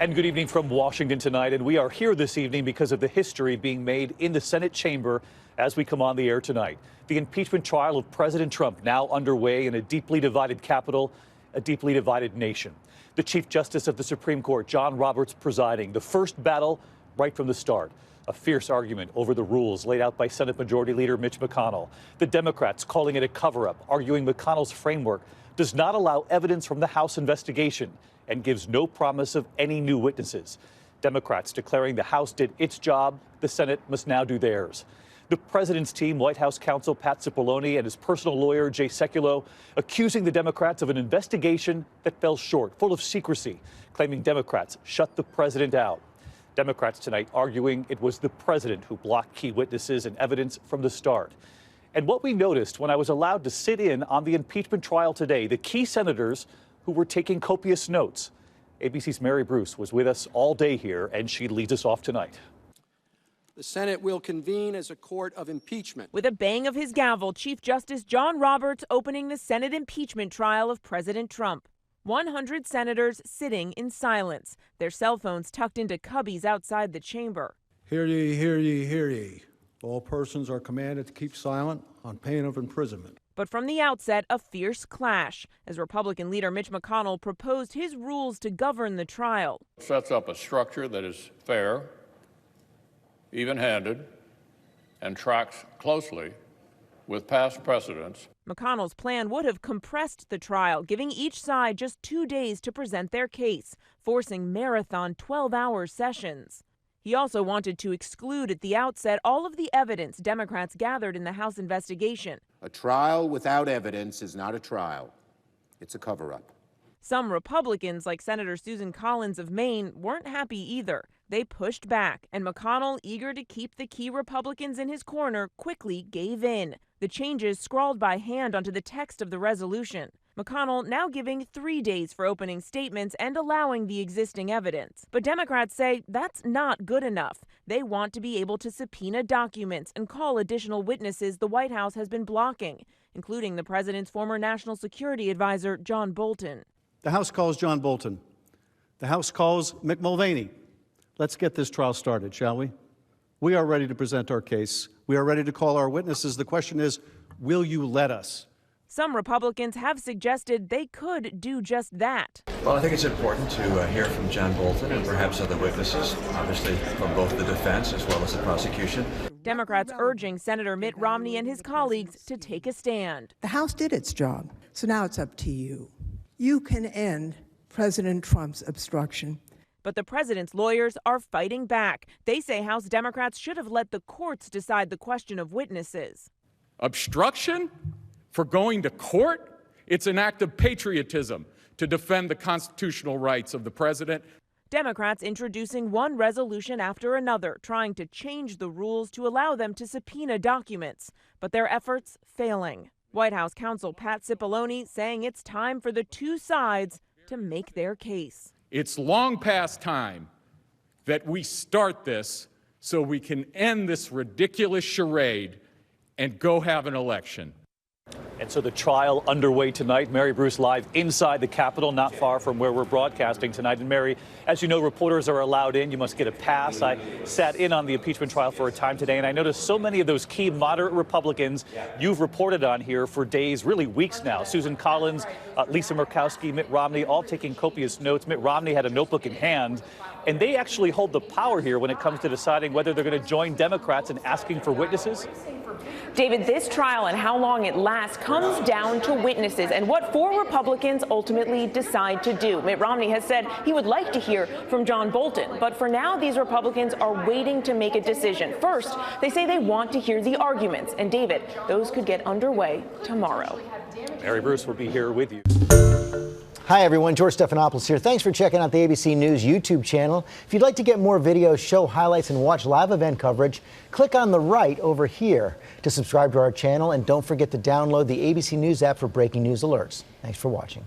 And good evening from Washington tonight. And we are here this evening because of the history being made in the Senate chamber as we come on the air tonight. The impeachment trial of President Trump now underway in a deeply divided Capitol, a deeply divided nation. The Chief Justice of the Supreme Court, John Roberts, presiding. The first battle right from the start. A fierce argument over the rules laid out by Senate Majority Leader Mitch McConnell. The Democrats calling it a cover-up, arguing McConnell's framework does not allow evidence from the House investigation and gives no promise of any new witnesses. Democrats declaring the House did its job, the Senate must now do theirs. The president's team, White House counsel Pat Cipollone and his personal lawyer Jay Sekulow, accusing the Democrats of an investigation that fell short, full of secrecy, claiming Democrats shut the president out. Democrats tonight arguing it was the president who blocked key witnesses and evidence from the start. And what we noticed when I was allowed to sit in on the impeachment trial today, the key senators who were taking copious notes. ABC's Mary Bruce was with us all day here, and she leads us off tonight. The Senate will convene as a court of impeachment. With a bang of his gavel, Chief Justice John Roberts opening the Senate impeachment trial of President Trump. 100 senators sitting in silence, their cell phones tucked into cubbies outside the chamber. Hear ye, hear ye, hear ye. All persons are commanded to keep silent on pain of imprisonment. But from the outset, a fierce clash as Republican leader Mitch McConnell proposed his rules to govern the trial. It sets up a structure that is fair, even-handed, and tracks closely with past precedents. McConnell's plan would have compressed the trial, giving each side just 2 days to present their case, forcing marathon 12-hour sessions. He also wanted to exclude at the outset all of the evidence Democrats gathered in the House investigation. A trial without evidence is not a trial. It's a cover-up. Some Republicans, like Senator Susan Collins of Maine, weren't happy either. They pushed back, and McConnell, eager to keep the key Republicans in his corner, quickly gave in. The changes scrawled by hand onto the text of the resolution. McConnell now giving 3 days for opening statements and allowing the existing evidence. But Democrats say that's not good enough. They want to be able to subpoena documents and call additional witnesses the White House has been blocking, including the president's former national security advisor, John Bolton. The House calls John Bolton. The House calls Mick Mulvaney. Let's get this trial started, shall we? We are ready to present our case. We are ready to call our witnesses. The question is, will you let us? Some Republicans have suggested they could do just that. Well, I think it's important to hear from John Bolton and perhaps other witnesses, obviously from both the defense as well as the prosecution. Democrats urging Senator Mitt Romney and his colleagues to take a stand. The House did its job, so now it's up to you. You can end President Trump's obstruction. But the president's lawyers are fighting back. They say House Democrats should have let the courts decide the question of witnesses. Obstruction? For going to court? It's an act of patriotism to defend the constitutional rights of the president. Democrats introducing one resolution after another, trying to change the rules to allow them to subpoena documents, but their efforts failing. White House counsel Pat Cipollone saying it's time for the two sides to make their case. It's long past time that we start this so we can end this ridiculous charade and go have an election. And so the trial underway tonight. Mary Bruce live inside the Capitol, not far from where we're broadcasting tonight. And Mary, as you know, reporters are allowed in. You must get a pass. I sat in on the impeachment trial for a time today, and I noticed so many of those key moderate Republicans you've reported on here for days, really weeks now. Susan Collins, Lisa Murkowski, Mitt Romney, all taking copious notes. Mitt Romney had a notebook in hand, and they actually hold the power here when it comes to deciding whether they're going to join Democrats in asking for witnesses. David, this trial and how long it lasts comes down to witnesses and what 4 Republicans ultimately decide to do. Mitt Romney has said he would like to hear from John Bolton, but for now, these Republicans are waiting to make a decision. First, they say they want to hear the arguments, and David, those could get underway tomorrow. Mary Bruce will be here with you. Hi, everyone. George Stephanopoulos here. Thanks for checking out the ABC News YouTube channel. If you'd like to get more videos, show highlights, and watch live event coverage, click on the right over here to subscribe to our channel. And don't forget to download the ABC News app for breaking news alerts. Thanks for watching.